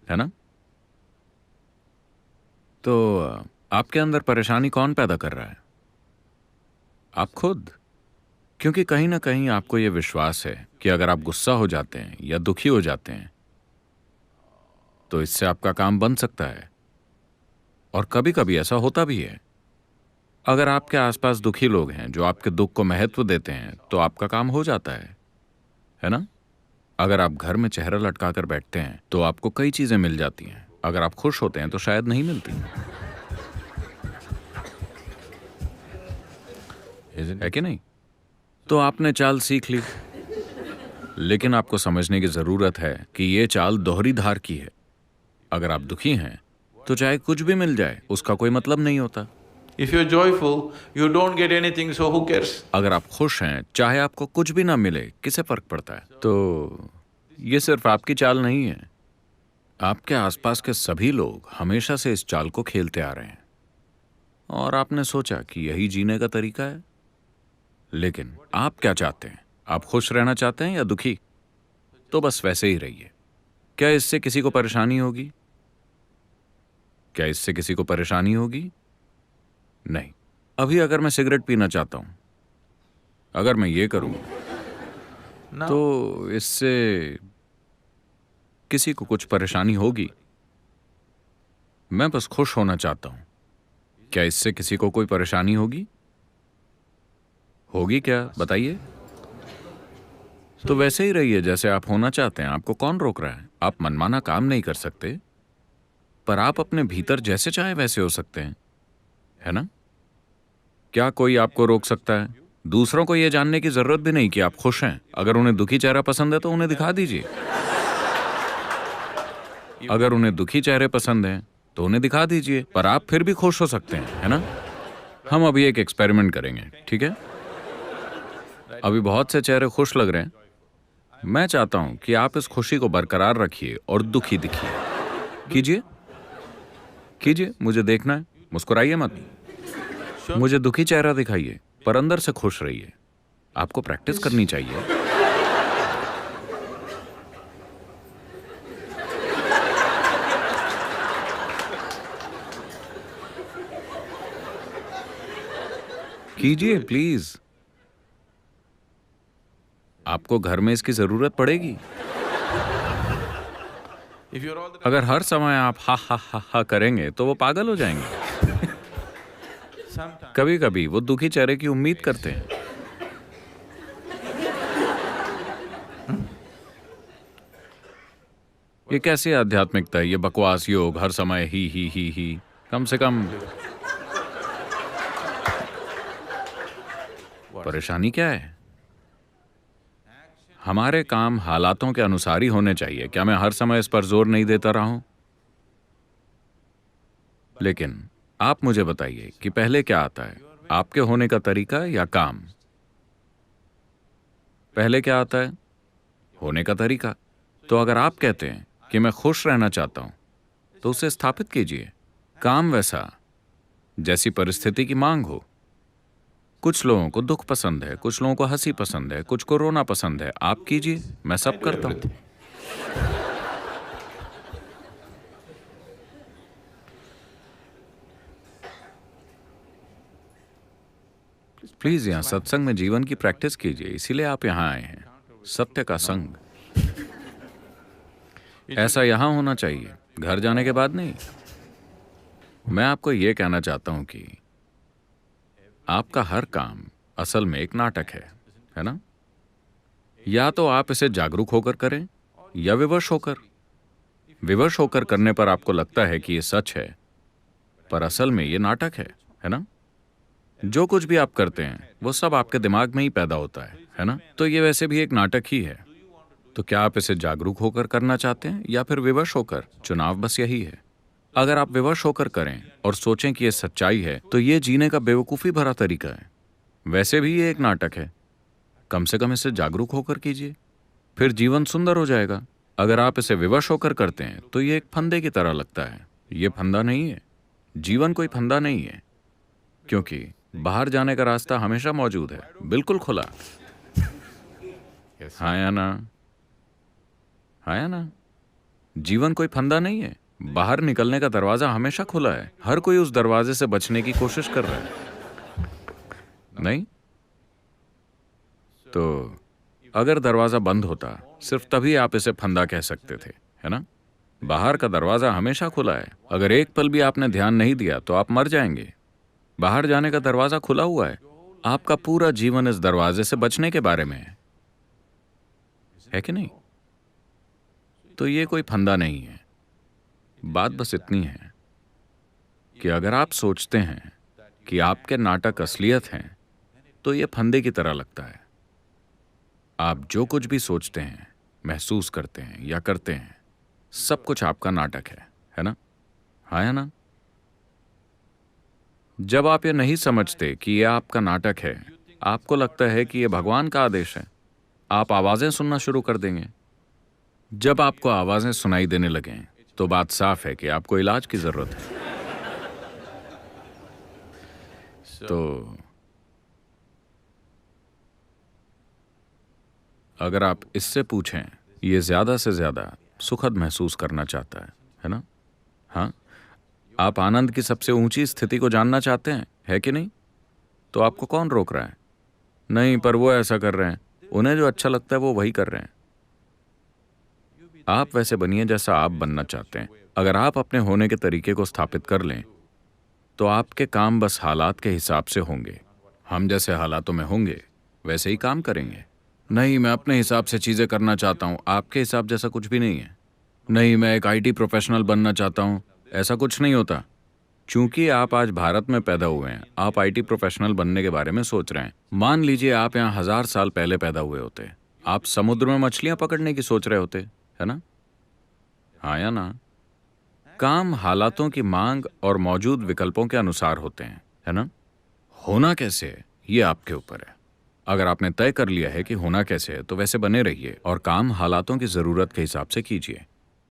है ना? तो आपके अंदर परेशानी कौन पैदा कर रहा है? आप खुद। क्योंकि कहीं ना कहीं आपको यह विश्वास है कि अगर आप गुस्सा हो जाते हैं या दुखी हो जाते हैं तो इससे आपका काम बन सकता है। और कभी कभी ऐसा होता भी है। अगर आपके आसपास दुखी लोग हैं जो आपके दुख को महत्व देते हैं तो आपका काम हो जाता है ना? अगर आप घर में चेहरा लटका कर बैठते हैं तो आपको कई चीजें मिल जाती हैं। अगर आप खुश होते हैं तो शायद नहीं मिलती। है कि नहीं? तो आपने चाल सीख ली, लेकिन आपको समझने की जरूरत है कि ये चाल दोहरी धार की है। अगर आप दुखी हैं तो चाहे कुछ भी मिल जाए उसका कोई मतलब नहीं होता। If you're joyful, you don't get anything, so who cares? अगर आप खुश हैं, चाहे आपको कुछ भी ना मिले, किसे फर्क पड़ता है? तो ये सिर्फ आपकी चाल नहीं है। आपके आसपास के सभी लोग हमेशा से इस चाल को खेलते आ रहे हैं और आपने सोचा कि यही जीने का तरीका है। लेकिन आप क्या चाहते हैं? आप खुश रहना चाहते हैं या दुखी? तो बस वैसे ही रहिए। क्या इससे किसी को परेशानी होगी? क्या इससे किसी को परेशानी होगी? नहीं। अभी अगर मैं सिगरेट पीना चाहता हूं, अगर मैं ये करूं No. तो इससे किसी को कुछ परेशानी होगी? मैं बस खुश होना चाहता हूं। क्या इससे किसी को कोई परेशानी होगी? होगी क्या? बताइए। तो वैसे ही रहिए जैसे आप होना चाहते हैं। आपको कौन रोक रहा है? आप मनमाना काम नहीं कर सकते, पर आप अपने भीतर जैसे चाहे वैसे हो सकते हैं, है ना? क्या कोई आपको रोक सकता है? दूसरों को यह जानने की जरूरत भी नहीं कि आप खुश हैं। अगर उन्हें दुखी चेहरा पसंद है तो उन्हें दिखा दीजिए। अगर उन्हें दुखी चेहरे पसंद हैं तो उन्हें दिखा दीजिए, पर आप फिर भी खुश हो सकते हैं, है ना? हम अभी एक एक्सपेरिमेंट करेंगे, ठीक है? अभी बहुत से चेहरे खुश लग रहे हैं। मैं चाहता हूं कि आप इस खुशी को बरकरार रखिए और दुखी दिखिए। कीजिए, कीजिए, मुझे देखना है। मुस्कुराइए मत। मुझे दुखी चेहरा दिखाइए, पर अंदर से खुश रहिए। आपको प्रैक्टिस करनी चाहिए। कीजिए प्लीज। आपको घर में इसकी जरूरत पड़ेगी। If you're all the अगर हर समय आप हा हा हा हा करेंगे तो वो पागल हो जाएंगे। sometimes कभी कभी वो दुखी चेहरे की उम्मीद करते हैं। ये कैसी आध्यात्मिकता है? ये बकवास योग, हर समय ही। कम से कम परेशानी क्या है? हमारे काम हालातों के अनुसार ही होने चाहिए। क्या मैं हर समय इस पर जोर नहीं देता रहा हूं? लेकिन आप मुझे बताइए कि पहले क्या आता है, आपके होने का तरीका या काम? पहले क्या आता है? होने का तरीका। तो अगर आप कहते हैं कि मैं खुश रहना चाहता हूं तो उसे स्थापित कीजिए। काम वैसा जैसी परिस्थिति की मांग हो। कुछ लोगों को दुख पसंद है, कुछ लोगों को हंसी पसंद है, कुछ को रोना पसंद है। आप कीजिए, मैं I सब do करता हूं। everything. प्लीज यहां सत्संग में जीवन की प्रैक्टिस कीजिए, इसीलिए आप यहां आए हैं। सत्य का संग ऐसा यहां होना चाहिए, घर जाने के बाद नहीं। मैं आपको यह कहना चाहता हूं कि आपका हर काम असल में एक नाटक है ना? या तो आप इसे जागरूक होकर करें या विवश होकर। विवश होकर करने पर आपको लगता है कि यह सच है, पर असल में यह नाटक है ना? जो कुछ भी आप करते हैं वो सब आपके दिमाग में ही पैदा होता है ना? तो ये वैसे भी एक नाटक ही है। तो क्या आप इसे जागरूक होकर करना चाहते हैं या फिर विवश होकर? चुनाव बस यही है। अगर आप विवश होकर करें और सोचें कि यह सच्चाई है तो यह जीने का बेवकूफी भरा तरीका है। वैसे भी ये एक नाटक है। कम से कम इसे जागरूक होकर कीजिए, फिर जीवन सुंदर हो जाएगा। अगर आप इसे विवश होकर करते हैं तो ये एक फंदे की तरह लगता है। ये फंदा नहीं है। जीवन कोई फंदा नहीं है, क्योंकि बाहर जाने का रास्ता हमेशा मौजूद है, बिल्कुल खुला। हाँ या ना? हाँ या ना? जीवन कोई फंदा नहीं है। बाहर निकलने का दरवाजा हमेशा खुला है। हर कोई उस दरवाजे से बचने की कोशिश कर रहा है। नहीं तो अगर दरवाजा बंद होता सिर्फ तभी आप इसे फंदा कह सकते थे, है ना? बाहर का दरवाजा हमेशा खुला है। अगर एक पल भी आपने ध्यान नहीं दिया तो आप मर जाएंगे। बाहर जाने का दरवाजा खुला हुआ है। आपका पूरा जीवन इस दरवाजे से बचने के बारे में है कि नहीं? तो ये कोई फंदा नहीं है। बात बस इतनी है कि अगर आप सोचते हैं कि आपके नाटक असलियत हैं तो ये फंदे की तरह लगता है। आप जो कुछ भी सोचते हैं, महसूस करते हैं या करते हैं, सब कुछ आपका नाटक है ना? हाँ या ना? जब आप ये नहीं समझते कि ये आपका नाटक है, आपको लगता है कि ये भगवान का आदेश है, आप आवाजें सुनना शुरू कर देंगे। जब आपको आवाजें सुनाई देने लगें तो बात साफ है कि आपको इलाज की जरूरत है। तो अगर आप इससे पूछें, ये ज्यादा से ज्यादा सुखद महसूस करना चाहता है ना? हाँ, आप आनंद की सबसे ऊंची स्थिति को जानना चाहते हैं, है कि नहीं? तो आपको कौन रोक रहा है? नहीं, पर वो ऐसा कर रहे हैं। उन्हें जो अच्छा लगता है वो वही कर रहे हैं। आप वैसे बनिए जैसा आप बनना चाहते हैं। अगर आप अपने होने के तरीके को स्थापित कर लें तो आपके काम बस हालात के हिसाब से होंगे। हम जैसे हालातों में होंगे वैसे ही काम करेंगे। नहीं, मैं अपने हिसाब से चीजें करना चाहता हूं। आपके हिसाब जैसा कुछ भी नहीं है। नहीं, मैं एक आईटी प्रोफेशनल बनना चाहता हूं। ऐसा कुछ नहीं होता। क्योंकि आप आज भारत में पैदा हुए हैं, आप आईटी प्रोफेशनल बनने के बारे में सोच रहे हैं। मान लीजिए आप यहाँ 1000 साल पहले पैदा हुए होते, आप समुद्र में मछलियां पकड़ने की सोच रहे होते, है ना? हाँ या ना? काम हालातों की मांग और मौजूद विकल्पों के अनुसार होते हैं, है ना? होना कैसे है ये आपके ऊपर है। अगर आपने तय कर लिया है कि होना कैसे है तो वैसे बने रहिए और काम हालातों की जरूरत के हिसाब से कीजिए।